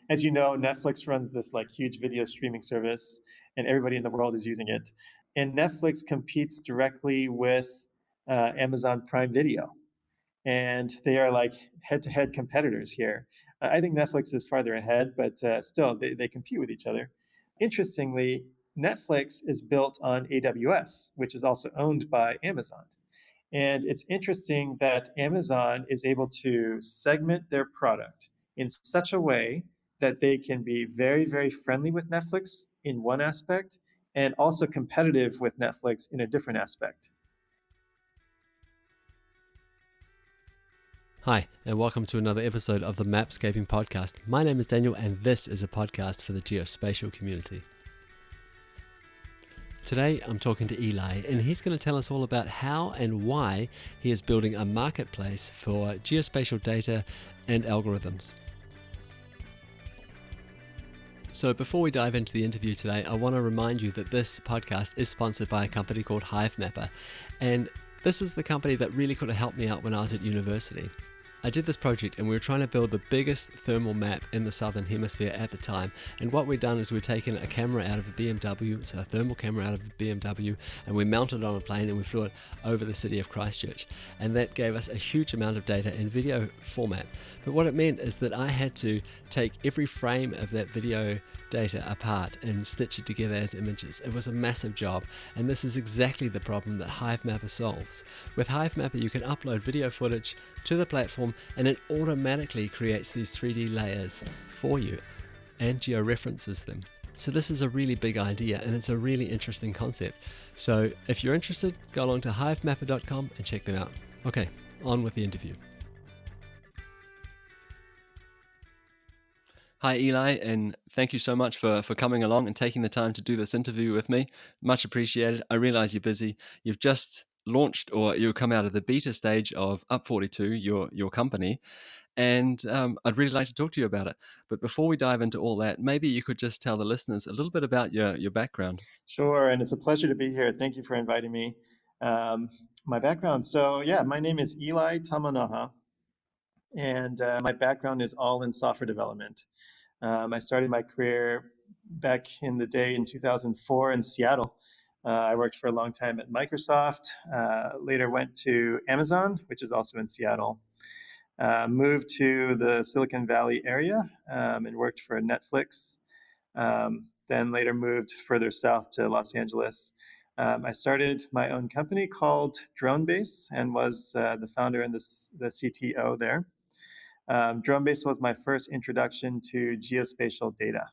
as you know, Netflix runs this like huge video streaming service, and everybody in the world is using it. And Netflix competes directly with Amazon Prime Video, and they are like head-to-head competitors here. I think Netflix is farther ahead, but still, they compete with each other. Interestingly, Netflix is built on AWS, which is also owned by Amazon. And it's interesting that Amazon is able to segment their product in such a way that they can be very, very friendly with Netflix in one aspect and also competitive with Netflix in a different aspect. Hi, and welcome to another episode of the Mapscaping Podcast. My name is Daniel, and this is a podcast for the geospatial community. Today, I'm talking to Eli, and he's going to tell us all about how and why he is building a marketplace for geospatial data and algorithms. So before we dive into the interview today, I want to remind you that this podcast is sponsored by a company called HiveMapper, and this is the company that really could have helped me out when I was at university. I did this project and we were trying to build the biggest thermal map in the southern hemisphere at the time, and what we'd done is we'd taken a camera out of a BMW, so a thermal camera out of a BMW, and we mounted it on a plane and we flew it over the city of Christchurch, and that gave us a huge amount of data in video format. But what it meant is that I had to take every frame of that video data apart and stitch it together as images. It was a massive job, and this is exactly the problem that HiveMapper solves. With HiveMapper you can upload video footage to the platform and it automatically creates these 3D layers for you and georeferences them. So this is a really big idea and it's a really interesting concept. So if you're interested, go along to hivemapper.com and check them out. Okay, on with the interview. Hi Eli, and thank you so much for coming along and taking the time to do this interview with me. Much appreciated. I realize you're busy. You've just launched, or you've come out of the beta stage of Up42, your company, and I'd really like to talk to you about it. But before we dive into all that, maybe you could just tell the listeners a little bit about your background. Sure, and it's a pleasure to be here. Thank you for inviting me. Um, my background. So, yeah, my name is Eli Tamanaha, and my background is all in software development. I started my career back in the day in 2004 in Seattle. I worked for a long time at Microsoft, later went to Amazon, which is also in Seattle. Moved to the Silicon Valley area and worked for Netflix. Then later moved further south to Los Angeles. I started my own company called DroneBase and was the founder and the CTO there. DroneBase was my first introduction to geospatial data,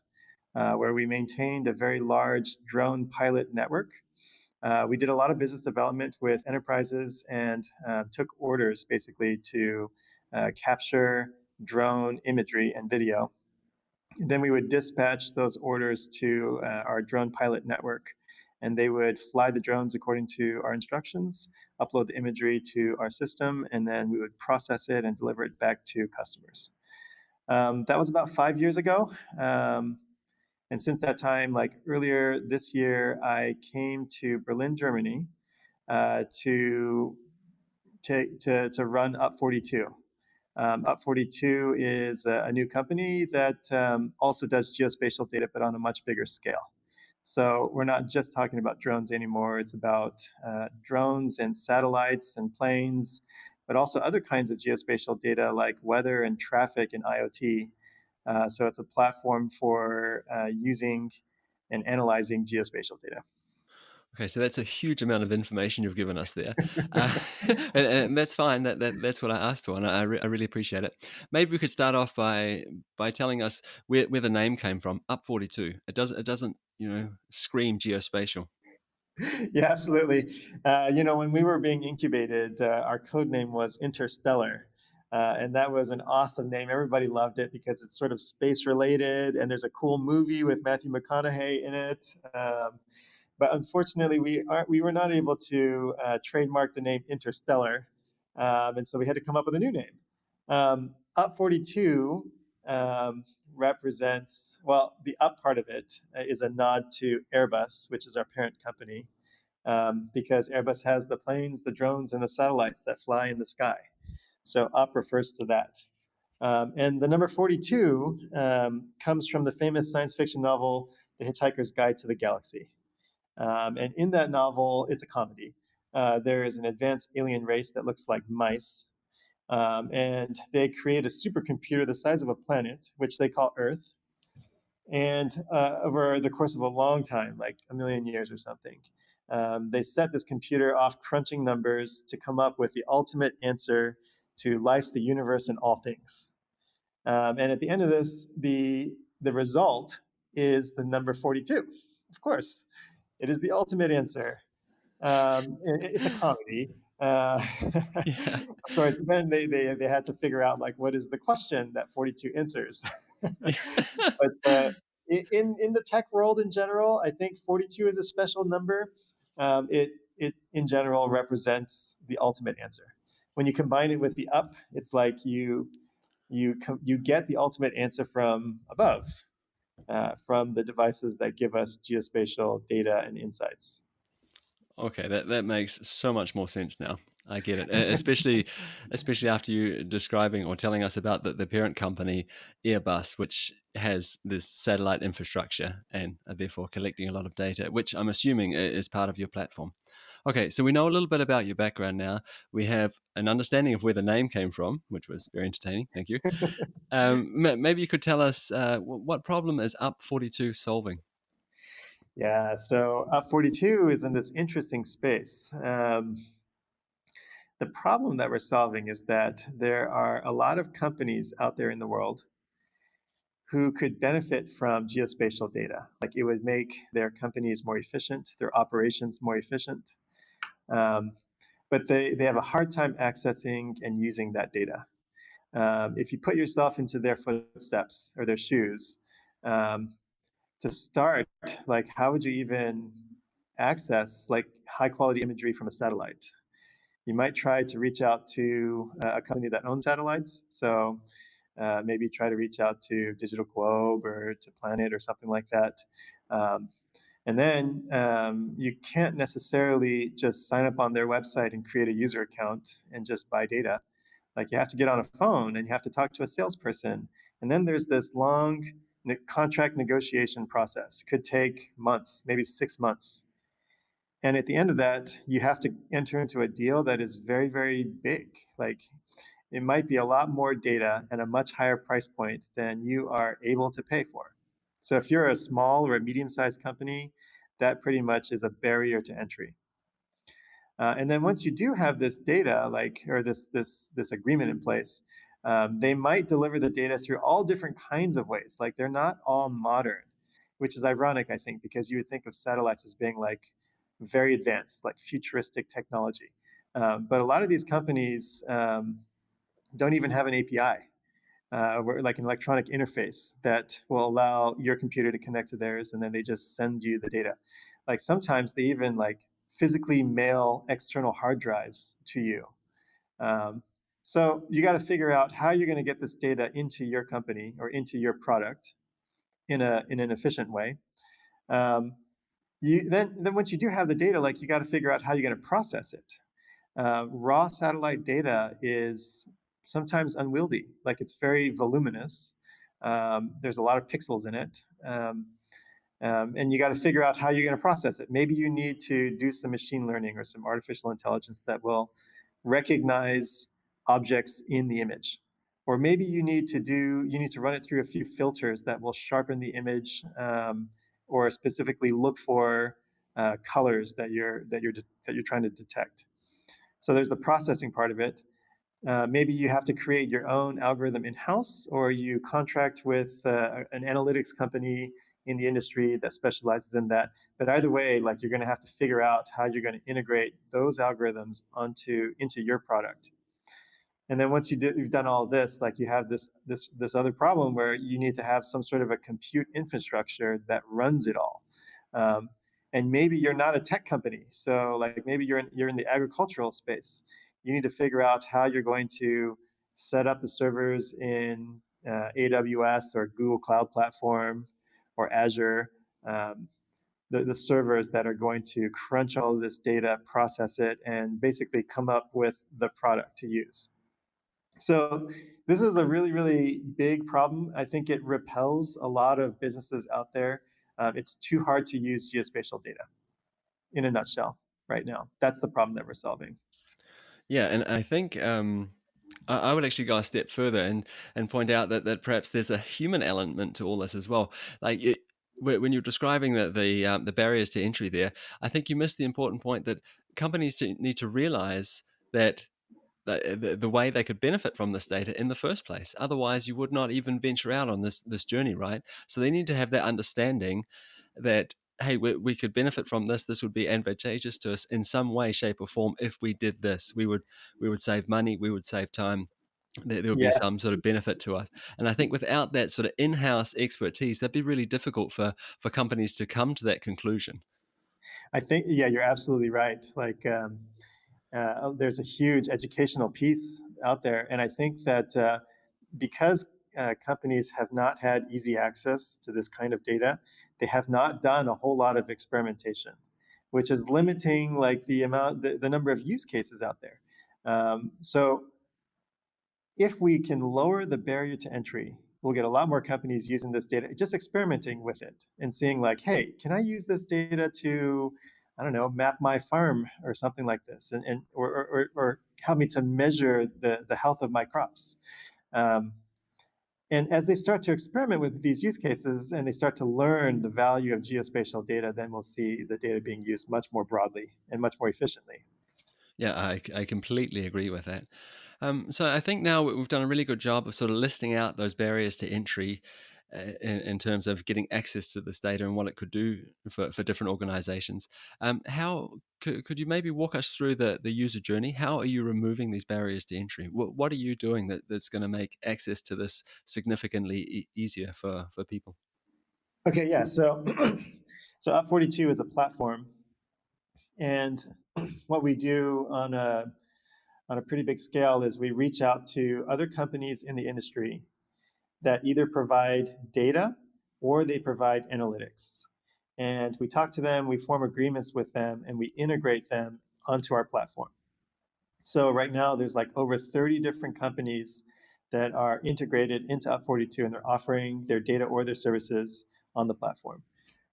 where we maintained a very large drone pilot network. We did a lot of business development with enterprises and took orders basically to capture drone imagery and video. Then we would dispatch those orders to our drone pilot network, and they would fly the drones according to our instructions, upload the imagery to our system, and then we would process it and deliver it back to customers. That was about 5 years ago. And since that time, like earlier this year, I came to Berlin, Germany, to run Up42. Up42 is a new company that also does geospatial data, but on a much bigger scale. So we're not just talking about drones anymore. It's about drones and satellites and planes, but also other kinds of geospatial data like weather and traffic and IoT. So it's a platform for using and analyzing geospatial data. Okay, so that's a huge amount of information you've given us there, and that's fine. That's what I asked for, and I really appreciate it. Maybe we could start off by telling us where the name came from. Up42. It doesn't scream geospatial. Yeah, absolutely. When we were being incubated, our code name was Interstellar. And that was an awesome name. Everybody loved it because it's sort of space related, and there's a cool movie with Matthew McConaughey in it. But unfortunately, we were not able to trademark the name Interstellar, and so we had to come up with a new name. Up42 represents, well, the up part of it is a nod to Airbus, which is our parent company, because Airbus has the planes, the drones, and the satellites that fly in the sky. So up refers to that. And the number 42 comes from the famous science fiction novel, The Hitchhiker's Guide to the Galaxy. And in that novel, it's a comedy. There is an advanced alien race that looks like mice, and they create a supercomputer the size of a planet, which they call Earth. And over the course of a long time, like a million years or something, they set this computer off crunching numbers to come up with the ultimate answer to life, the universe, and all things. And at the end of this, the result is the number 42. Of course, it is the ultimate answer. It's a comedy. Yeah. Of course, then they had to figure out like what is the question that 42 answers. Yeah. But in the tech world in general, I think 42 is a special number. It in general represents the ultimate answer. When you combine it with the up, it's like you get the ultimate answer from above, from the devices that give us geospatial data and insights. Okay, that makes so much more sense now. I get it, especially after you describing or telling us about the parent company, Airbus, which has this satellite infrastructure and are therefore collecting a lot of data, which I'm assuming is part of your platform. Okay, so we know a little bit about your background now. We have an understanding of where the name came from, which was very entertaining. Thank you. Maybe you could tell us what problem is Up 42 solving? Yeah, so Up 42 is in this interesting space. The problem that we're solving is that there are a lot of companies out there in the world who could benefit from geospatial data. Like it would make their companies more efficient, their operations more efficient. Um, but they have a hard time accessing and using that data. If you put yourself into their footsteps or their shoes, um, to start, like how would you even access like high quality imagery from a satellite? You might try to reach out to a company that owns satellites. So maybe try to reach out to Digital Globe or to Planet or something like that. Um, and then you can't necessarily just sign up on their website and create a user account and just buy data. Like you have to get on a phone and you have to talk to a salesperson. And then there's this long contract negotiation process. Could take months, maybe 6 months. And at the end of that, you have to enter into a deal that is very, very big. Like it might be a lot more data and a much higher price point than you are able to pay for. So if you're a small or a medium-sized company, that pretty much is a barrier to entry. And then once you do have this data, like or this agreement in place, they might deliver the data through all different kinds of ways. Like they're not all modern, which is ironic, I think, because you would think of satellites as being like very advanced, like futuristic technology. But a lot of these companies don't even have an API, like an electronic interface that will allow your computer to connect to theirs, and then they just send you the data. Like sometimes they even like physically mail external hard drives to you. Um, so you got to figure out how you're going to get this data into your company or into your product in an efficient way. Um, then once you do have the data, like you got to figure out how you're going to process it. Raw satellite data is sometimes unwieldy, like it's very voluminous. There's a lot of pixels in it. And you got to figure out how you're going to process it. Maybe you need to do some machine learning or some artificial intelligence that will recognize objects in the image. Or maybe you need to run it through a few filters that will sharpen the image, or specifically look for colors that you're trying to detect. So there's the processing part of it. Maybe you have to create your own algorithm in-house, or you contract with an analytics company in the industry that specializes in that. But either way, like you're going to have to figure out how you're going to integrate those algorithms into your product. And then once you've done all of this, like you have this other problem where you need to have some sort of a compute infrastructure that runs it all. Um, and maybe you're not a tech company, so like maybe you're in the agricultural space. You need to figure out how you're going to set up the servers in AWS or Google Cloud Platform or Azure. Um, the servers that are going to crunch all of this data, process it, and basically come up with the product to use. So this is a really, really big problem. I think it repels a lot of businesses out there. It's too hard to use geospatial data in a nutshell right now. That's the problem that we're solving. Yeah, and I think I would actually go a step further and point out that perhaps there's a human element to all this as well. Like when you're describing the barriers to entry there, I think you missed the important point that companies need to realize that the way they could benefit from this data in the first place. Otherwise, you would not even venture out on this journey, right? So they need to have that understanding that hey, we could benefit from this. This would be advantageous to us in some way, shape, or form. If we did this, we would save money, we would save time. There would be some Yes, sort of benefit to us. And I think without that sort of in-house expertise, that'd be really difficult for companies to come to that conclusion. I think, yeah, you're absolutely right. Like, there's a huge educational piece out there. And I think that because companies have not had easy access to this kind of data, they have not done a whole lot of experimentation, which is limiting like the number of use cases out there. So if we can lower the barrier to entry, we'll get a lot more companies using this data, just experimenting with it and seeing like, hey, can I use this data to, I don't know, map my farm or something like this, and or help me to measure the health of my crops. Um, and as they start to experiment with these use cases and they start to learn the value of geospatial data, then we'll see the data being used much more broadly and much more efficiently. Yeah, I completely agree with that. So I think now we've done a really good job of sort of listing out those barriers to entry in terms of getting access to this data and what it could do for different organizations. How could you maybe walk us through the user journey? How are you removing these barriers to entry? What are you doing that's going to make access to this significantly easier for people? Okay, yeah. So, so Up42 is a platform, and what we do on a pretty big scale is we reach out to other companies in the industry that either provide data or they provide analytics. And we talk to them, we form agreements with them, and we integrate them onto our platform. So right now, there's like over 30 different companies that are integrated into Up42, and they're offering their data or their services on the platform.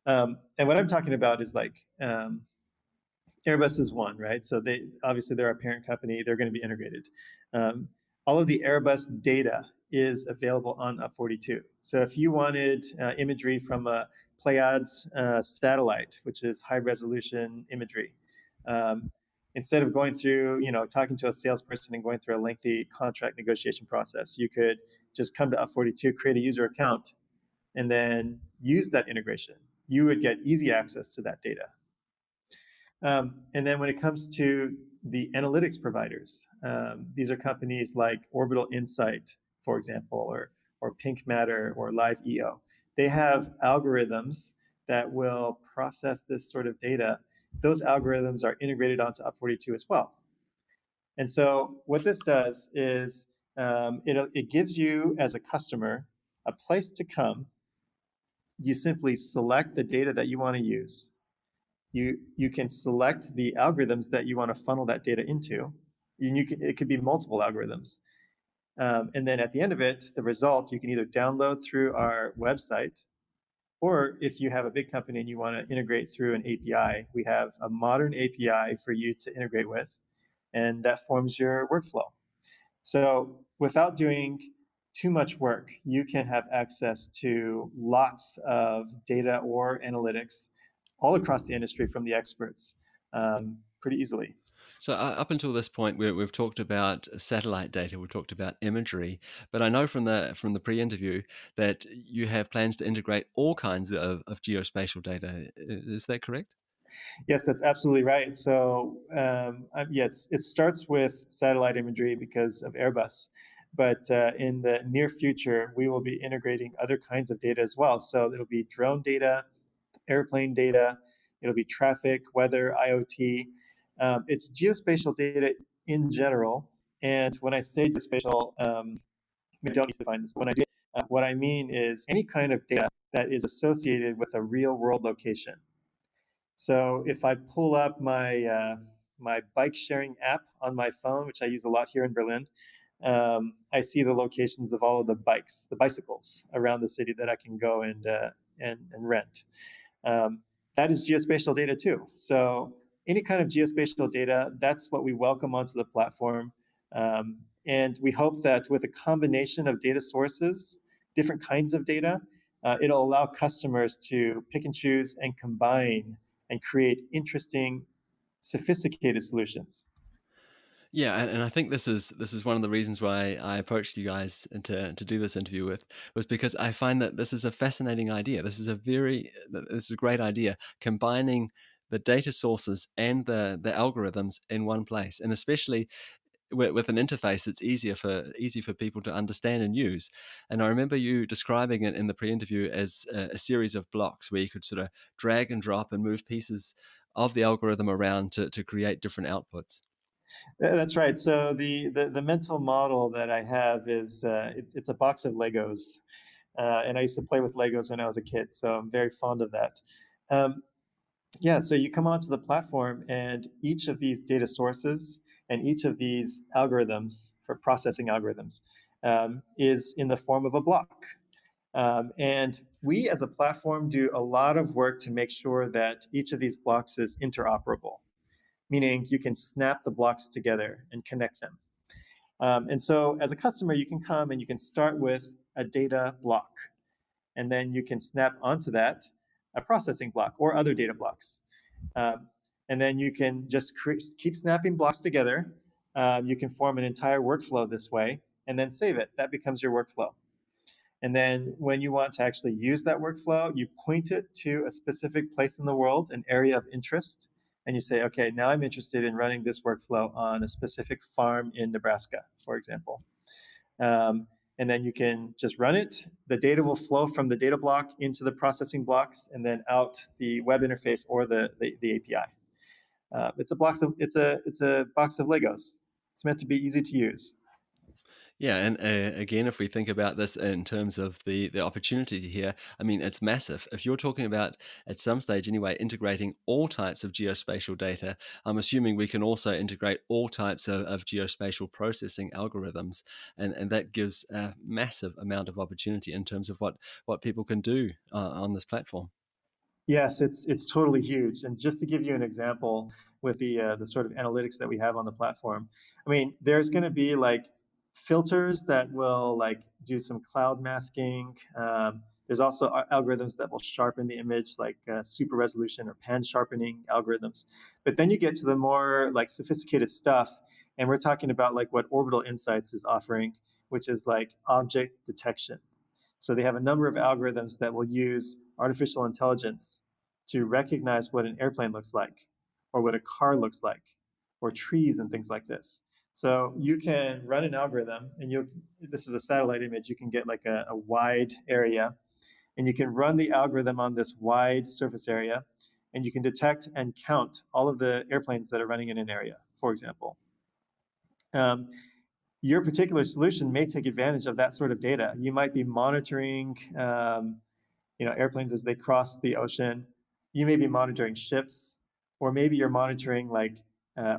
And what I'm talking about is like Airbus is one, right? So they obviously they're a parent company; they're going to be integrated. Um, all of the Airbus data is available on Up42. So if you wanted imagery from a Pleiades satellite, which is high resolution imagery, um, instead of going through, talking to a salesperson and going through a lengthy contract negotiation process, you could just come to Up42, create a user account, and then use that integration. You would get easy access to that data. And then when it comes to the analytics providers, these are companies like Orbital Insight, for example, or Pink Matter or Live EO. They have algorithms that will process this sort of data. Those algorithms are integrated onto Up42 as well. And so what this does is it gives you as a customer a place to come. You simply select the data that you want to use. You can select the algorithms that you want to funnel that data into, and it could be multiple algorithms. And then at the end of it, the result you can either download through our website, or if you have a big company and you want to integrate through an API, we have a modern API for you to integrate with, and that forms your workflow. So without doing too much work, you can have access to lots of data or analytics all across the industry from the experts pretty easily. So up until this point, we've talked about satellite data, we've talked about imagery, but I know from the pre-interview that you have plans to integrate all kinds of geospatial data. Is that correct? Yes, that's absolutely right. So yes, it starts with satellite imagery because of Airbus. But in the near future, we will be integrating other kinds of data as well. So it'll be drone data, airplane data, it'll be traffic, weather, IoT. It's geospatial data in general. And when I say geospatial, I don't need to define this. When I do, what I mean is any kind of data that is associated with a real world location. So if I pull up my bike sharing app on my phone, which I use a lot here in Berlin, I see the locations of all of the bicycles around the city that I can go and rent. Um, that is geospatial data too. So any kind of geospatial data, that's what we welcome onto the platform. And we hope that with a combination of data sources, different kinds of data, it'll allow customers to pick and choose and combine and create interesting, sophisticated solutions. Yeah, and I think this is one of the reasons why I approached you guys and to do this interview with was because I find that this is a fascinating idea. This is a great idea, combining the data sources and the algorithms in one place, and especially with an interface that's easy for people to understand and use. And I remember you describing it in the pre-interview as a series of blocks where you could sort of drag and drop and move pieces of the algorithm around to create different outputs. That's right. So the mental model that I have is it's a box of Legos, and I used to play with Legos when I was a kid, so I'm very fond of that. Um, yeah, so you come onto the platform, and each of these data sources and each of these algorithms for processing algorithms is in the form of a block. And we as a platform do a lot of work to make sure that each of these blocks is interoperable, meaning you can snap the blocks together and connect them. And so as a customer, you can come and you can start with a data block, and then you can snap onto that a processing block or other data blocks. Um, and then you can just keep snapping blocks together. You can form an entire workflow this way and then save it. That becomes your workflow. And then when you want to actually use that workflow, you point it to a specific place in the world, an area of interest, and you say, okay, now I'm interested in running this workflow on a specific farm in Nebraska, for example. Um, and then you can just run it. The data will flow from the data block into the processing blocks and then out the web interface or the API. It's a box of Legos. It's meant to be easy to use. Yeah, and again, if we think about this in terms of the opportunity here, I mean, it's massive. If you're talking about at some stage anyway, integrating all types of geospatial data, I'm assuming we can also integrate all types of geospatial processing algorithms, and that gives a massive amount of opportunity in terms of what people can do on this platform. Yes, it's totally huge. And just to give you an example with the sort of analytics that we have on the platform, I mean, there's going to be like filters that will like do some cloud masking. There's also algorithms that will sharpen the image, like super resolution or pan sharpening algorithms. But then you get to the more like sophisticated stuff, and we're talking about like what Orbital Insights is offering, which is like object detection. So they have a number of algorithms that will use artificial intelligence to recognize what an airplane looks like, or what a car looks like, or trees and things like this. So you can run an algorithm, and this is a satellite image. You can get like a wide area, and you can run the algorithm on this wide surface area, and you can detect and count all of the airplanes that are running in an area, for example. Um, your particular solution may take advantage of that sort of data. You might be monitoring, airplanes as they cross the ocean. You may be monitoring ships, or maybe you're monitoring like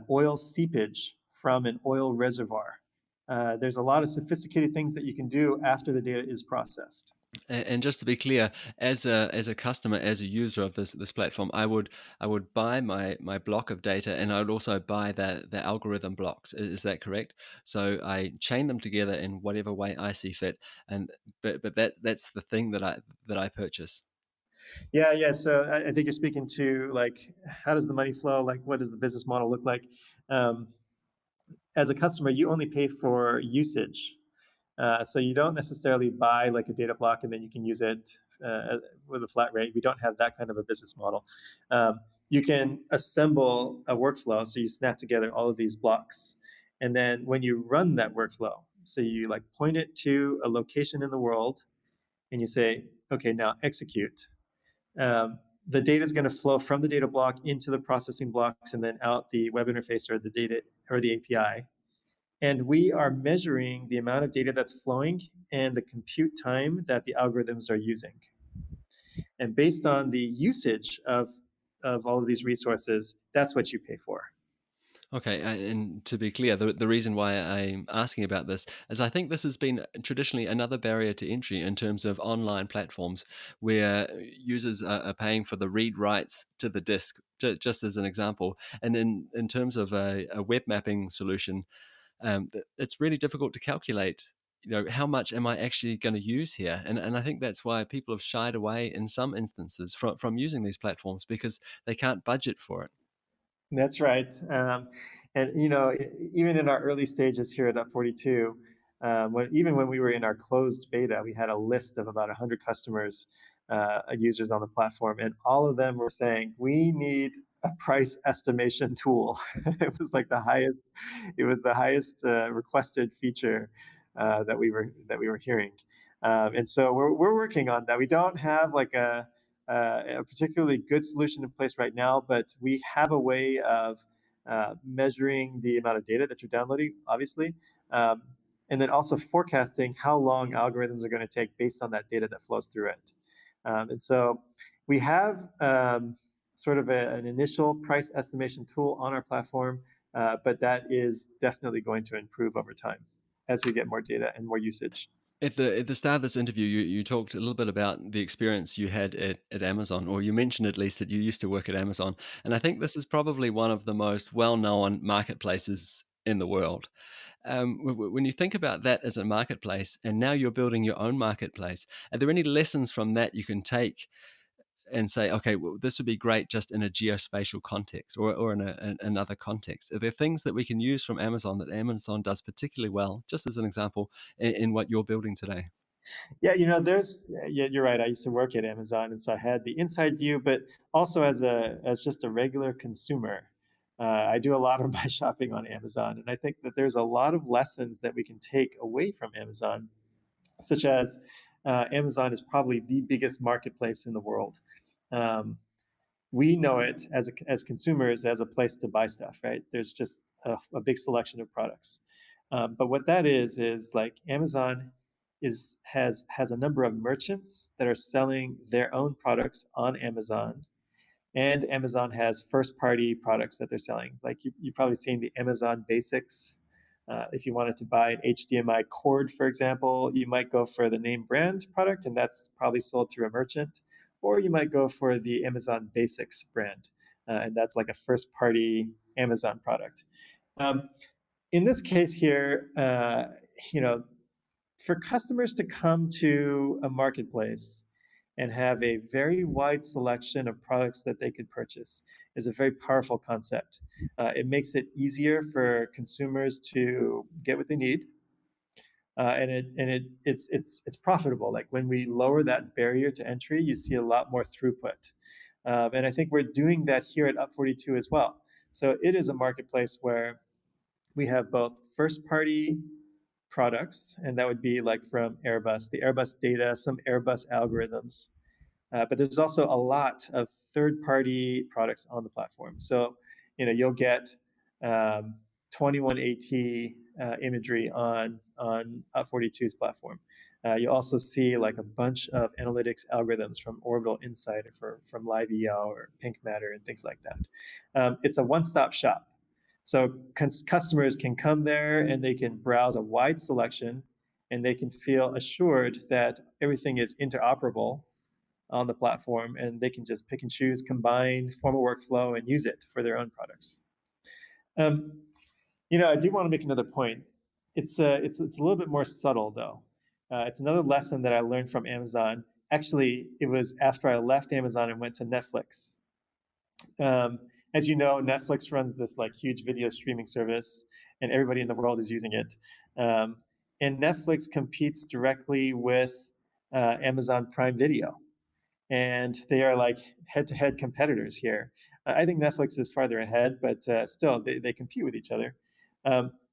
oil seepage from an oil reservoir. There's a lot of sophisticated things that you can do after the data is processed. And just to be clear, as a customer, as a user of this platform, I would buy my block of data, and I would also buy the algorithm blocks. Is that correct? So I chain them together in whatever way I see fit, and but that's the thing that I purchase. Yeah, yeah. So I think you're speaking to like, how does the money flow? Like, what does the business model look like? Um, as a customer, you only pay for usage. So you don't necessarily buy like a data block and then you can use it with a flat rate. We don't have that kind of a business model. You can assemble a workflow. So you snap together all of these blocks. And then when you run that workflow, so you like point it to a location in the world and you say, okay, now execute. The data is going to flow from the data block into the processing blocks and then out the web interface or the data or the API. And we are measuring the amount of data that's flowing and the compute time that the algorithms are using. And based on the usage of all of these resources, that's what you pay for. Okay, and to be clear, the reason why I'm asking about this is I think this has been traditionally another barrier to entry in terms of online platforms where users are paying for the read writes to the disk, just as an example. And in terms of a web mapping solution, it's really difficult to calculate. How much am I actually going to use here? And I think that's why people have shied away in some instances from using these platforms because they can't budget for it. That's right. And even in our early stages here at Up 42, even when we were in our closed beta, we had a list of about 100 customers, users on the platform, and all of them were saying, "We need a price estimation tool." It was like the highest requested feature that we were hearing. And so we're working on that. We don't have like a particularly good solution in place right now, but we have a way of measuring the amount of data that you're downloading, obviously, um, and then also forecasting how long algorithms are going to take based on that data that flows through it. And so we have sort of an initial price estimation tool on our platform, but that is definitely going to improve over time as we get more data and more usage. At the start of this interview, you talked a little bit about the experience you had at Amazon, or you mentioned at least that you used to work at Amazon. And I think this is probably one of the most well-known marketplaces in the world. When you think about that as a marketplace, and now you're building your own marketplace, are there any lessons from that you can take and say, okay, well, this would be great just in a geospatial context or in another context? Are there things that we can use from Amazon that Amazon does particularly well, just as an example, in what you're building today? Yeah, yeah, you're right. I used to work at Amazon, and so I had the inside view, but also as just a regular consumer, I do a lot of my shopping on Amazon, and I think that there's a lot of lessons that we can take away from Amazon, such as Amazon is probably the biggest marketplace in the world. Um, we know it as consumers as a place to buy stuff, right? There's just a big selection of products. But what that is like Amazon has a number of merchants that are selling their own products on Amazon, and Amazon has first party products that they're selling. Like you've probably seen the Amazon Basics. If you wanted to buy an HDMI cord, for example, you might go for the name brand product, and that's probably sold through a merchant. Or you might go for the Amazon Basics brand, and that's like a first party Amazon product. Um, in this case here, you know, for customers to come to a marketplace and have a very wide selection of products that they could purchase is a very powerful concept. It makes it easier for consumers to get what they need, and it's profitable. Like when we lower that barrier to entry, you see a lot more throughput, and I think we're doing that here at Up 42 as well. So it is a marketplace where we have both first party products, and that would be like from Airbus, the Airbus data, some Airbus algorithms. But there's also a lot of third-party products on the platform. So, you'll get 21AT imagery on Up42's platform. You also see like a bunch of analytics algorithms from Orbital Insight or from LiveEO or Pink Matter and things like that. It's a one-stop shop. So customers can come there and they can browse a wide selection, and they can feel assured that everything is interoperable on the platform, and they can just pick and choose, combine, form a workflow, and use it for their own products. Um, I do want to make another point. It's a little bit more subtle though. It's another lesson that I learned from Amazon. Actually, it was after I left Amazon and went to Netflix. Um, as you know, Netflix runs this like huge video streaming service, and everybody in the world is using it. Um, and Netflix competes directly with Amazon Prime Video, and they are like head-to-head competitors here. I think Netflix is farther ahead, but still, they compete with each other.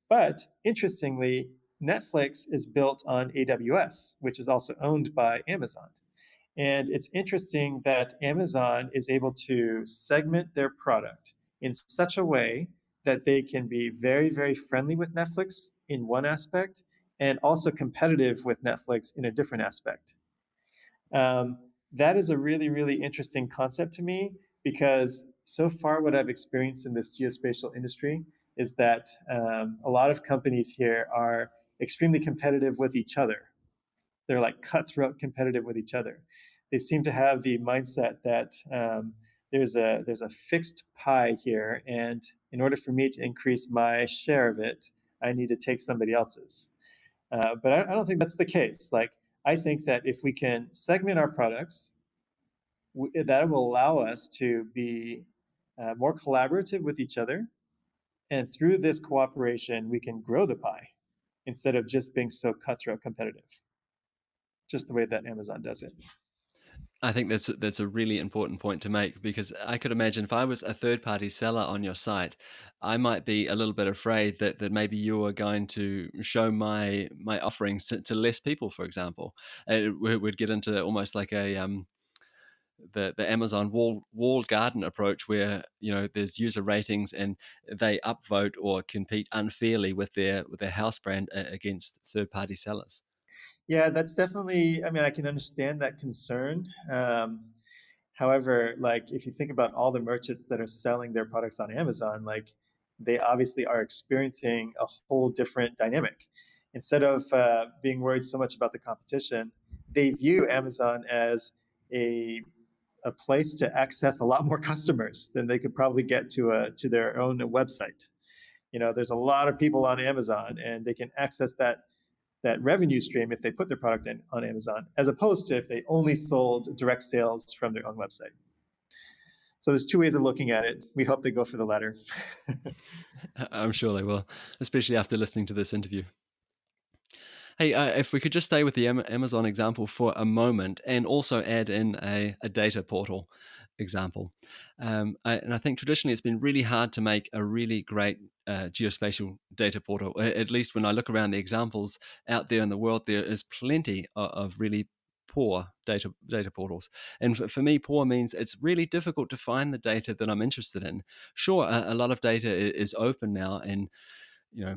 But interestingly, Netflix is built on AWS, which is also owned by Amazon. And it's interesting that Amazon is able to segment their product in such a way that they can be very, very friendly with Netflix in one aspect and also competitive with Netflix in a different aspect. Um, that is a really, really interesting concept to me because so far, what I've experienced in this geospatial industry is that a lot of companies here are extremely competitive with each other. They're like cutthroat competitive with each other. They seem to have the mindset that there's a fixed pie here, and in order for me to increase my share of it, I need to take somebody else's. But I don't think that's the case. Like, I think that if we can segment our products, that will allow us to be more collaborative with each other. And through this cooperation, we can grow the pie instead of just being so cutthroat competitive, just the way that Amazon does it. I think that's a really important point to make, because I could imagine if I was a third party seller on your site, I might be a little bit afraid that maybe you are going to show my offerings to less people, for example. We'd get into almost like the Amazon walled garden approach, where there's user ratings and they upvote or compete unfairly with their house brand against third party sellers. Yeah, that's definitely, I mean, I can understand that concern. However, like, if you think about all the merchants that are selling their products on Amazon, like, they obviously are experiencing a whole different dynamic. Instead of being worried so much about the competition, they view Amazon as a a place to access a lot more customers than they could probably get to their own website. There's a lot of people on Amazon, and they can access that revenue stream if they put their product on Amazon, as opposed to if they only sold direct sales from their own website. So there's two ways of looking at it. We hope they go for the latter. I'm sure they will, especially after listening to this interview. Hey, if we could just stay with the Amazon example for a moment, and also add in a data portal example. And I think traditionally it's been really hard to make a really great geospatial data portal. At least when I look around the examples out there in the world, there is plenty of really poor data portals. And for me, poor means it's really difficult to find the data that I'm interested in. Sure, a lot of data is open now, and you know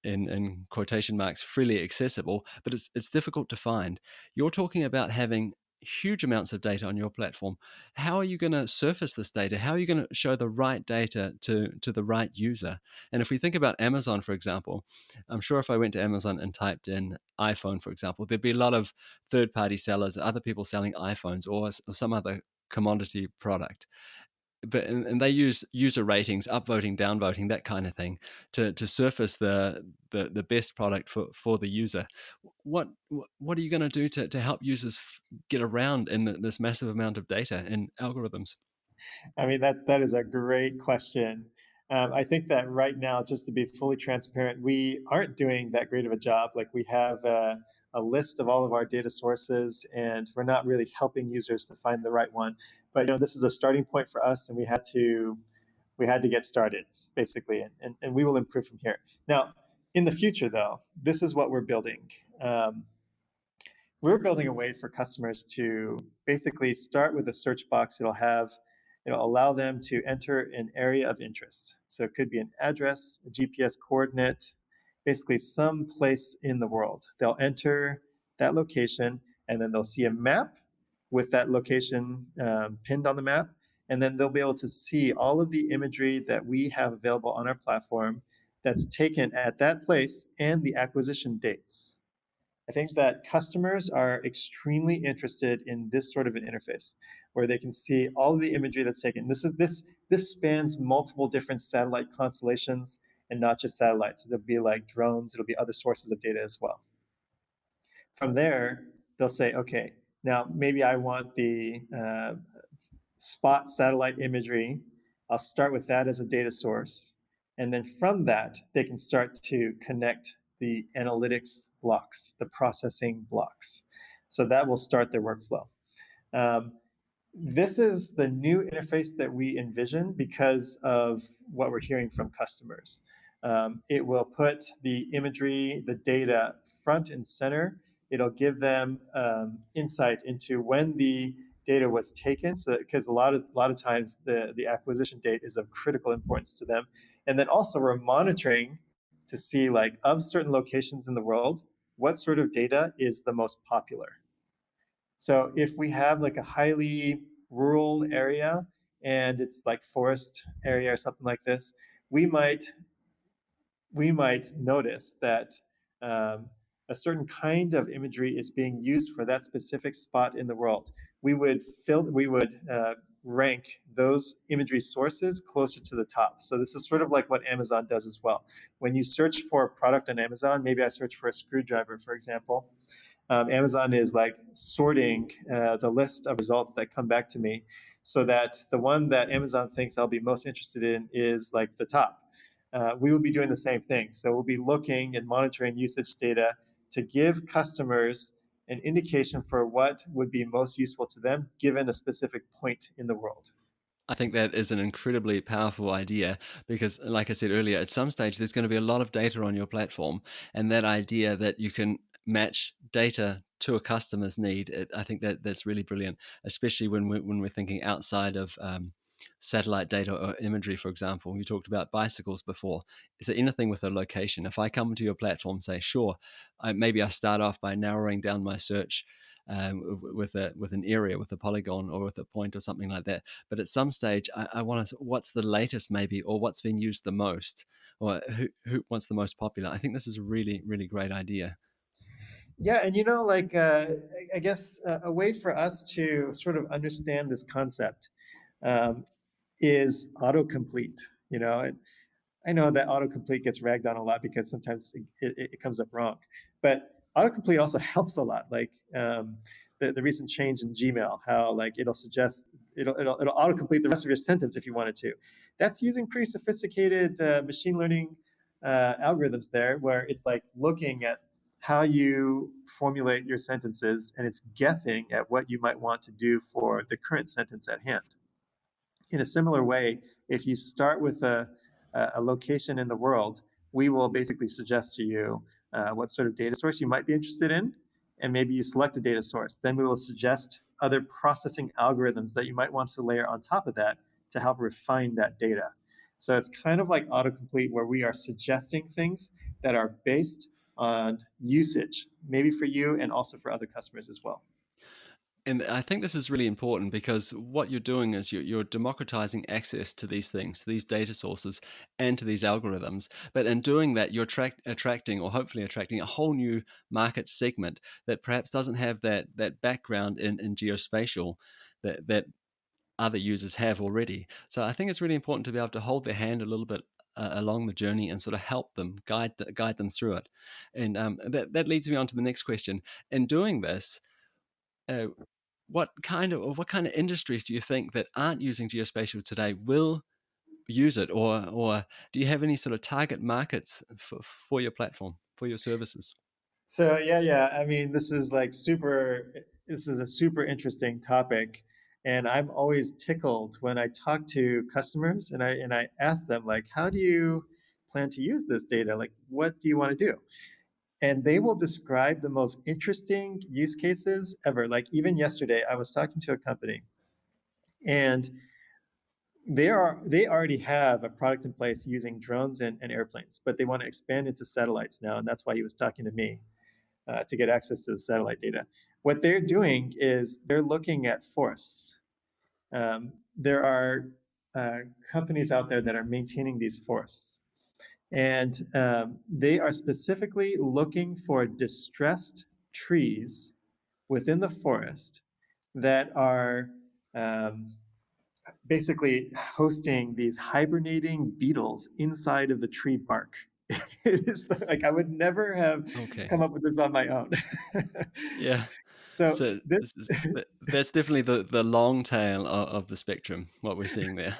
in quotation marks, freely accessible, but it's difficult to find. You're talking about having huge amounts of data on your platform. How are you going to surface this data? How are you going to show the right data to the right user? And if we think about Amazon, for example, I'm sure if I went to Amazon and typed in iPhone, for example, there'd be a lot of third-party sellers, other people selling iPhones or some other commodity product. And they use user ratings, upvoting, downvoting, that kind of thing, to surface the best product for the user. What are you going to do to help users get around in this massive amount of data and algorithms? I mean, that is a great question. I think that right now, just to be fully transparent, we aren't doing that great of a job. Like, we have a list of all of our data sources, and we're not really helping users to find the right one. But this is a starting point for us, and we had to get started, basically, and we will improve from here. Now, in the future, though, this is what we're building. Um, we're building a way for customers to basically start with a search box. It'll allow them to enter an area of interest. So it could be an address, a GPS coordinate, basically some place in the world. They'll enter that location, and then they'll see a map with that location pinned on the map. And then they'll be able to see all of the imagery that we have available on our platform that's taken at that place and the acquisition dates. I think that customers are extremely interested in this sort of an interface where they can see all of the imagery that's taken. This spans multiple different satellite constellations, and not just satellites. It'll be like drones, it'll be other sources of data as well. From there, they'll say, okay, now maybe I want the spot satellite imagery. I'll start with that as a data source. And then from that, they can start to connect the analytics blocks, the processing blocks. So that will start their workflow. Um, this is the new interface that we envision because of what we're hearing from customers. It will put the imagery, the data front and center. It'll give them insight into when the data was taken, so because a lot of times the acquisition date is of critical importance to them, and then also we're monitoring to see, like, of certain locations in the world, what sort of data is the most popular. So if we have like a highly rural area and it's like forest area or something like this, we might we might notice that um, a certain kind of imagery is being used for that specific spot in the world. We would rank those imagery sources closer to the top. So this is sort of like what Amazon does as well. When you search for a product on Amazon, maybe I search for a screwdriver, for example. Amazon is like sorting the list of results that come back to me so that the one that Amazon thinks I'll be most interested in is like the top. We will be doing the same thing. So we'll be looking and monitoring usage data to give customers an indication for what would be most useful to them given a specific point in the world. I think that is an incredibly powerful idea because, like I said earlier, at some stage there's going to be a lot of data on your platform, and that idea that you can match data to a customer's need, I think that that's really brilliant, especially when we're thinking outside of satellite data or imagery. For example, you talked about bicycles before. Is there anything with a location? If I come to your platform, say, sure, maybe I start off by narrowing down my search. With an area, with a polygon, or with a point, or something like that. But at some stage, I want to, what's the latest maybe, or what's been used the most, or what's the most popular. I think this is a really, really great idea. Yeah, and I guess a way for us to sort of understand this concept um, is autocomplete. You know, I know that autocomplete gets ragged on a lot because sometimes it comes up wrong, but autocomplete also helps a lot. Like the recent change in Gmail, how like it'll autocomplete the rest of your sentence if you wanted to. That's using pretty sophisticated machine learning algorithms there, where it's like looking at how you formulate your sentences and it's guessing at what you might want to do for the current sentence at hand. In a similar way, if you start with a location in the world, we will basically suggest to you what sort of data source you might be interested in, and maybe you select a data source. Then we will suggest other processing algorithms that you might want to layer on top of that to help refine that data. So it's kind of like autocomplete, where we are suggesting things that are based on usage, maybe for you and also for other customers as well. And I think this is really important because what you're doing is you're democratizing access to these things, to these data sources, and to these algorithms. But in doing that, you're attracting, or hopefully attracting, a whole new market segment that perhaps doesn't have that background in geospatial that other users have already. So I think it's really important to be able to hold their hand a little bit along the journey and sort of help them, guide them through it. And that leads me on to the next question. In doing this, uh, what kind of industries do you think that aren't using geospatial today will use it, or do you have any sort of target markets for your platform, for your services? So yeah. I mean, this is like super. This is a super interesting topic, and I'm always tickled when I talk to customers and I ask them like, how do you plan to use this data? Like, what do you want to do? And they will describe the most interesting use cases ever. Like even yesterday, I was talking to a company, and they already have a product in place using drones and airplanes, but they want to expand into satellites now, and that's why he was talking to me to get access to the satellite data. What they're doing is they're looking at forests. There are companies out there that are maintaining these forests, and they are specifically looking for distressed trees within the forest that are um, basically hosting these hibernating beetles inside of the tree bark. It is like I would never have Okay. come up with this on my own. Yeah. So So this, that's definitely the long tail of the spectrum, what we're seeing there.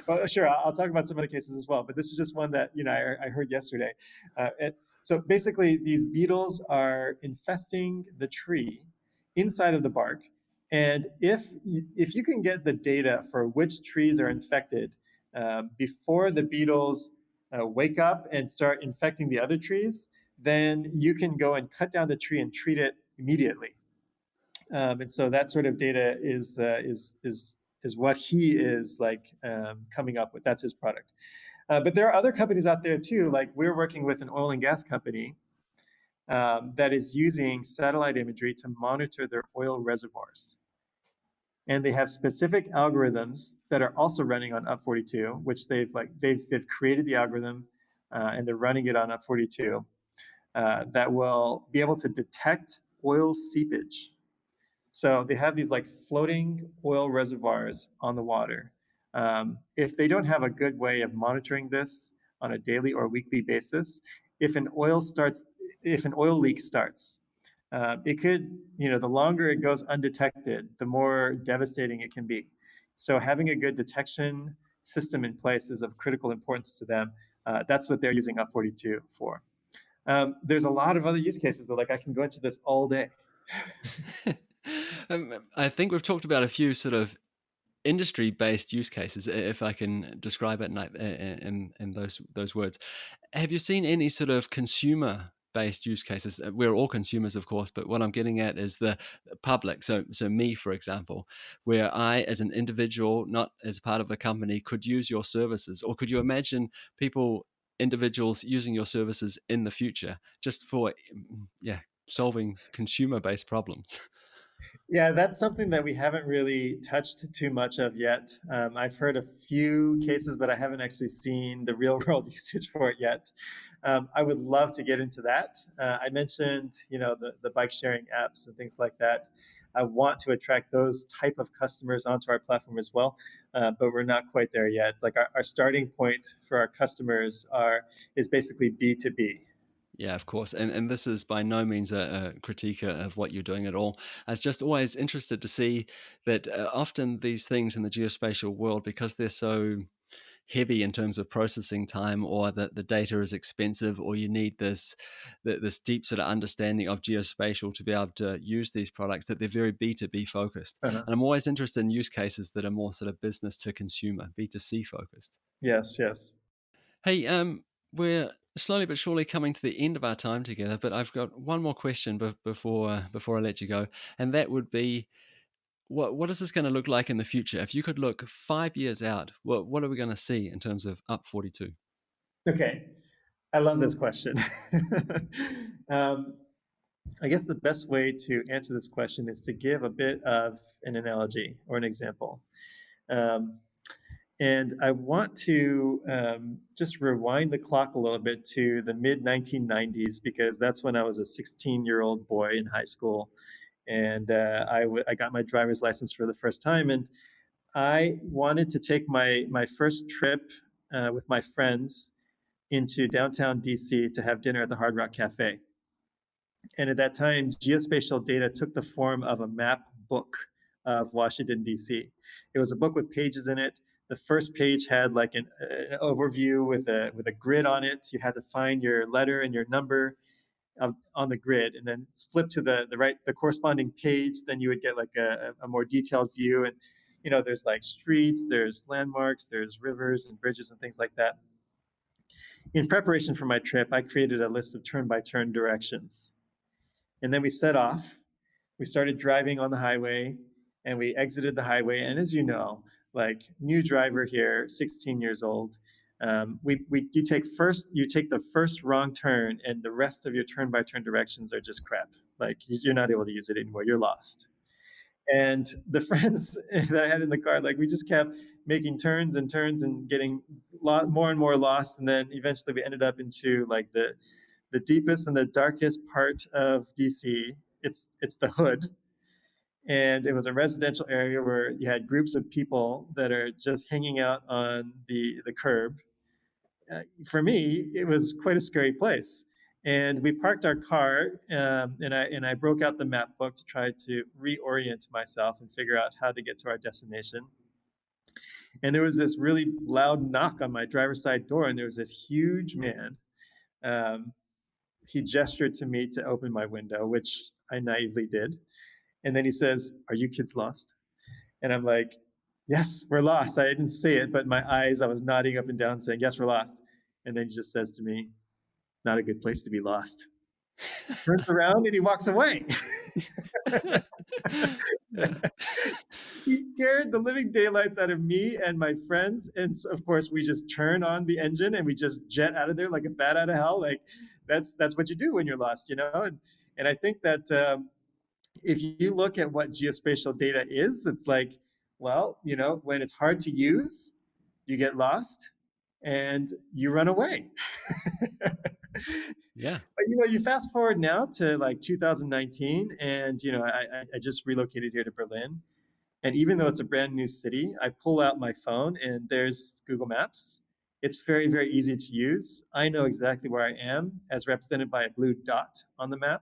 well, sure, I'll talk about some other cases as well, but this is just one that I heard yesterday. So basically, these beetles are infesting the tree inside of the bark, and if you can get the data for which trees are infected before the beetles wake up and start infecting the other trees, then you can go and cut down the tree and treat it immediately. And so that sort of data is what he is like coming up with. That's his product. But there are other companies out there too. Like we're working with an oil and gas company that is using satellite imagery to monitor their oil reservoirs. And they have specific algorithms that are also running on Up42, which they've created the algorithm. and they're running it on Up42, that will be able to detect oil seepage. So they have these like floating oil reservoirs on the water. If they don't have a good way of monitoring this on a daily or weekly basis, if an oil starts, if an oil leak starts, it could, the longer it goes undetected, the more devastating it can be. So having a good detection system in place is of critical importance to them. That's what they're using Up42 for. There's a lot of other use cases that, like, I can go into this all day. I think we've talked about a few sort of industry-based use cases, if I can describe it in those words. Have you seen any sort of consumer-based use cases? We're all consumers, of course, but what I'm getting at is the public. So me, for example, where I, as an individual, not as part of a company, could use your services, or could you imagine individuals using your services in the future, just for solving consumer-based problems? Yeah, that's something that we haven't really touched too much of yet. I've heard a few cases, but I haven't actually seen the real world usage for it yet. I would love to get into that. I mentioned, the bike sharing apps and things like that. I want to attract those type of customers onto our platform as well, but we're not quite there yet. Like our starting point for our customers is basically B2B. Yeah, of course. And this is by no means a critique of what you're doing at all. I was just always interested to see that often these things in the geospatial world, because they're so heavy in terms of processing time, or that the data is expensive, or you need this deep sort of understanding of geospatial to be able to use these products, that they're very B2B focused. Uh-huh. And I'm always interested in use cases that are more sort of business to consumer, B2C focused. Yes, yes. Hey, we're slowly but surely coming to the end of our time together, but I've got one more question before I let you go, and that would be, what is this going to look like in the future? If you could look 5 years out, what are we going to see in terms of Up42? Okay, I love this question. um, I guess the best way to answer this question is to give a bit of an analogy or an example. Um, and I want to just rewind the clock a little bit to the mid 1990s, because that's when I was a 16-year-old boy in high school. And I got my driver's license for the first time. And I wanted to take my first trip with my friends into downtown DC to have dinner at the Hard Rock Cafe. And at that time, geospatial data took the form of a map book of Washington, D.C. It was a book with pages in it. The first page had like an overview with a grid on it. You had to find your letter and your number on the grid, and then flip to the corresponding page. Then you would get like a more detailed view. And there's like streets, there's landmarks, there's rivers and bridges and things like that. In preparation for my trip, I created a list of turn-by-turn directions. And then we set off. We started driving on the highway, and we exited the highway. And as you know, like, new driver here, 16 years old, you take the first wrong turn, and the rest of your turn-by-turn directions are just crap. Like, you're not able to use it anymore. You're lost. And the friends that I had in the car, like, we just kept making turns and turns and getting more and more lost. And then eventually we ended up into like the deepest and the darkest part of DC. It's the hood, and it was a residential area where you had groups of people that are just hanging out on the curb. For me, it was quite a scary place. And we parked our car, and I broke out the map book to try to reorient myself and figure out how to get to our destination. And there was this really loud knock on my driver's side door, and there was this huge man. Um, he gestured to me to open my window, which I naively did. And then he says, "Are you kids lost?" And I'm like, "Yes, we're lost." I didn't say it, but my eyes, I was nodding up and down saying, "Yes, we're lost." And then he just says to me, "Not a good place to be lost." Turns around and he walks away. Yeah. He scared the living daylights out of me and my friends. And so, of course, we just turn on the engine and we just jet out of there like a bat out of hell. Like, that's what you do when you're lost, And I think that if you look at what geospatial data is, it's like, well, when it's hard to use, you get lost. and you run away. Yeah. But you fast forward now to like 2019, and I just relocated here to Berlin. And even though it's a brand new city, I pull out my phone and there's Google Maps. It's very, very easy to use. I know exactly where I am, as represented by a blue dot on the map.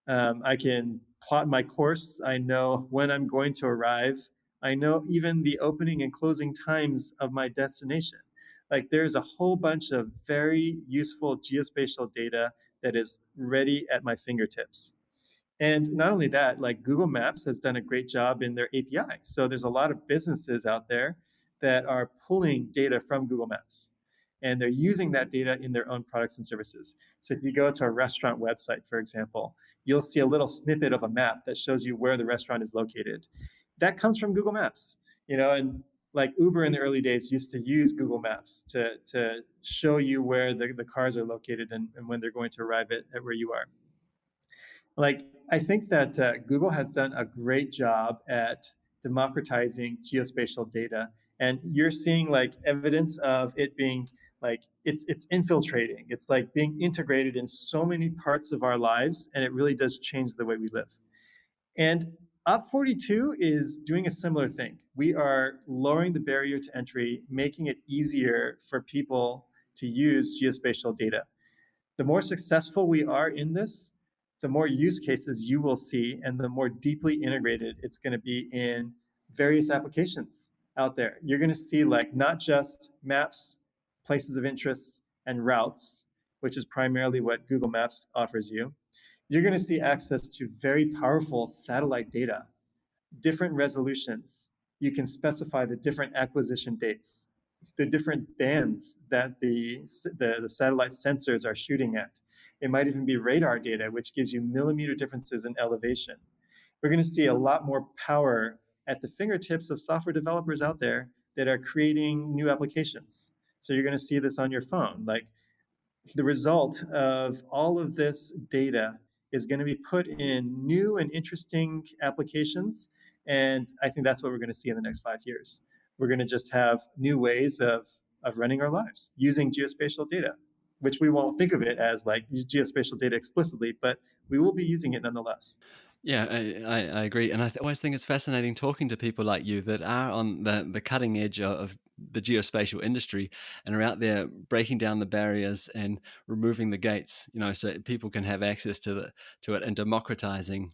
I can plot my course. I know when I'm going to arrive. I know even the opening and closing times of my destination. Like, there's a whole bunch of very useful geospatial data that is ready at my fingertips. And not only that, like, Google Maps has done a great job in their APIs. So there's a lot of businesses out there that are pulling data from Google Maps, and they're using that data in their own products and services. So if you go to a restaurant website, for example, you'll see a little snippet of a map that shows you where the restaurant is located. That comes from Google Maps, and like Uber in the early days used to use Google Maps to show you where the cars are located, and when they're going to arrive at where you are. Like, I think that Google has done a great job at democratizing geospatial data, and you're seeing like evidence of it being like it's infiltrating. It's like being integrated in so many parts of our lives, and it really does change the way we live. And Up 42 is doing a similar thing. We are lowering the barrier to entry, making it easier for people to use geospatial data. The more successful we are in this, the more use cases you will see, and the more deeply integrated it's going to be in various applications out there. You're going to see like not just maps, places of interest, and routes, which is primarily what Google Maps offers you. You're going to see access to very powerful satellite data, different resolutions. You can specify the different acquisition dates, the different bands that the satellite sensors are shooting at. It might even be radar data, which gives you millimeter differences in elevation. We're going to see a lot more power at the fingertips of software developers out there that are creating new applications. So you're going to see this on your phone. Like, the result of all of this data is going to be put in new and interesting applications. And I think that's what we're going to see in the next 5 years. We're going to just have new ways of running our lives using geospatial data, which we won't think of it as like geospatial data explicitly, but we will be using it nonetheless. Yeah, I agree. And always think it's fascinating talking to people like you that are on the cutting edge of the geospatial industry and are out there breaking down the barriers and removing the gates, so people can have access to it and democratizing,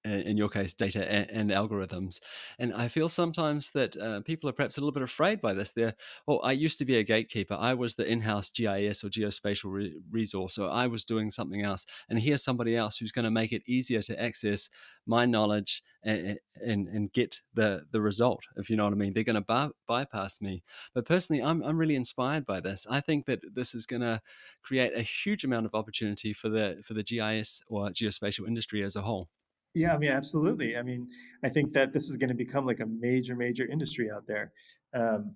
in your case, data and algorithms. And I feel sometimes that people are perhaps a little bit afraid by this. I used to be a gatekeeper. I was the in-house GIS or geospatial resource, so I was doing something else. And here's somebody else who's going to make it easier to access my knowledge and get the result, if you know what I mean. They're going to bypass me. But personally, I'm really inspired by this. I think that this is going to create a huge amount of opportunity for the GIS or geospatial industry as a whole. Yeah, I mean, absolutely. I mean, I think that this is going to become like a major, major industry out there. Um,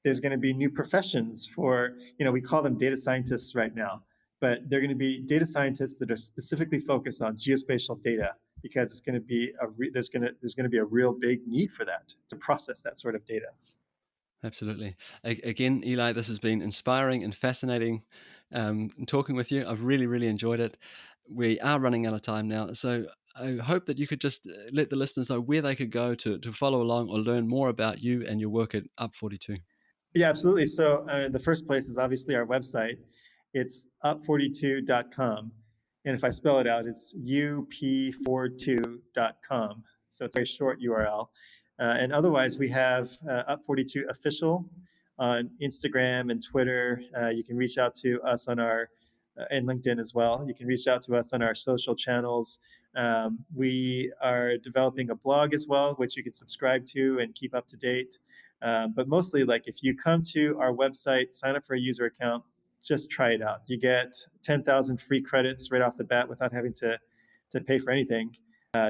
there's going to be new professions for, we call them data scientists right now, but they're going to be data scientists that are specifically focused on geospatial data, because it's going to be there's going to be a real big need for that, to process that sort of data. Absolutely. Again, Eli, this has been inspiring and fascinating talking with you. I've really, really enjoyed it. We are running out of time now. So I hope that you could just let the listeners know where they could go to follow along or learn more about you and your work at Up 42. Yeah, absolutely. So the first place is obviously our website. It's up42.com. And if I spell it out, it's up42.com. So it's a very short URL. And otherwise, we have Up42 Official on Instagram and Twitter. You can reach out to us on our and LinkedIn as well. You can reach out to us on our social channels. We are developing a blog as well, which you can subscribe to and keep up to date. But mostly, like, if you come to our website, sign up for a user account, just try it out. You get 10,000 free credits right off the bat without having to pay for anything.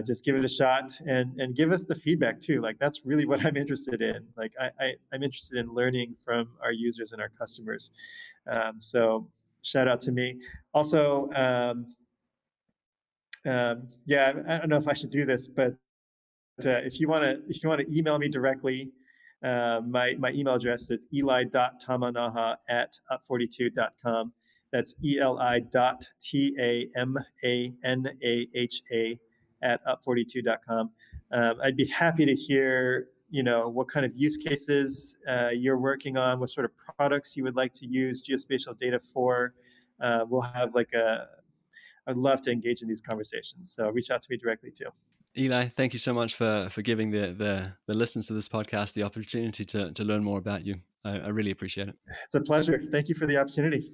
Just give it a shot, and give us the feedback too. Like, that's really what I'm interested in. Like, I'm interested in learning from our users and our customers. So shout out to me. Also, yeah, I don't know if I should do this, but if you want to email me directly, My email address is eli.tamanaha@up42.com. That's eli.tamanaha@up42.com. I'd be happy to hear, what kind of use cases you're working on, what sort of products you would like to use geospatial data for. We'll have I'd love to engage in these conversations. So reach out to me directly too. Eli, thank you so much for giving the listeners to this podcast the opportunity to learn more about you. I really appreciate it. It's a pleasure. Thank you for the opportunity.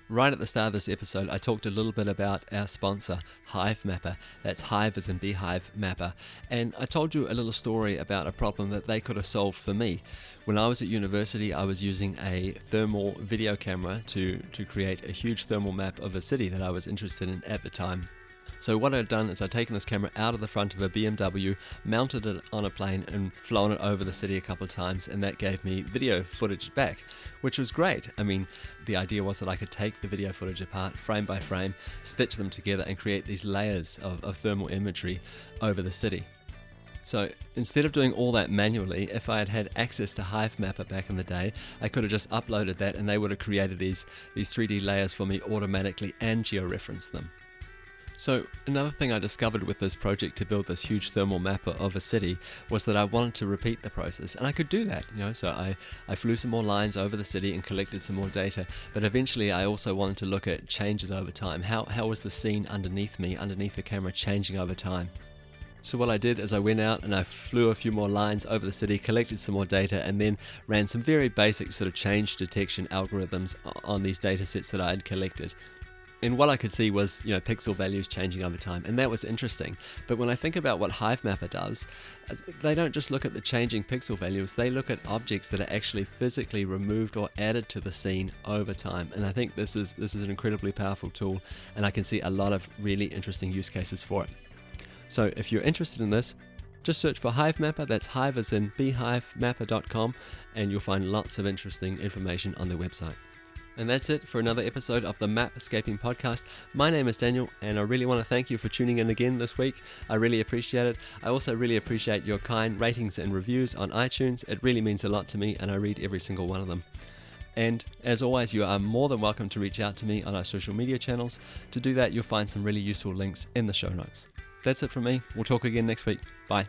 Right at the start of this episode, I talked a little bit about our sponsor, Hive Mapper. That's Hive as in Beehive Mapper. And I told you a little story about a problem that they could have solved for me. When I was at university, I was using a thermal video camera to create a huge thermal map of a city that I was interested in at the time. So what I'd done is I'd taken this camera out of the front of a BMW, mounted it on a plane and flown it over the city a couple of times, and that gave me video footage back, which was great. I mean, the idea was that I could take the video footage apart frame by frame, stitch them together and create these layers of thermal imagery over the city. So instead of doing all that manually, if I had had access to Hive Mapper back in the day, I could have just uploaded that and they would have created these 3D layers for me automatically and georeferenced them. So another thing I discovered with this project to build this huge thermal mapper of a city was that I wanted to repeat the process, and I could do that, so I flew some more lines over the city and collected some more data, but eventually I also wanted to look at changes over time. How was the scene underneath me, underneath the camera, changing over time? So what I did is I went out and I flew a few more lines over the city, collected some more data, and then ran some very basic sort of change detection algorithms on these data sets that I had collected. And what I could see was, pixel values changing over time, and that was interesting. But when I think about what Hive Mapper does, they don't just look at the changing pixel values, they look at objects that are actually physically removed or added to the scene over time. And I think this is an incredibly powerful tool, and I can see a lot of really interesting use cases for it. So if you're interested in this, just search for Hive Mapper, that's Hive as in beehivemapper.com, and you'll find lots of interesting information on their website. And that's it for another episode of the Mapscaping Podcast. My name is Daniel, and I really want to thank you for tuning in again this week. I really appreciate it. I also really appreciate your kind ratings and reviews on iTunes. It really means a lot to me, and I read every single one of them. And as always, you are more than welcome to reach out to me on our social media channels. To do that, you'll find some really useful links in the show notes. That's it from me. We'll talk again next week. Bye.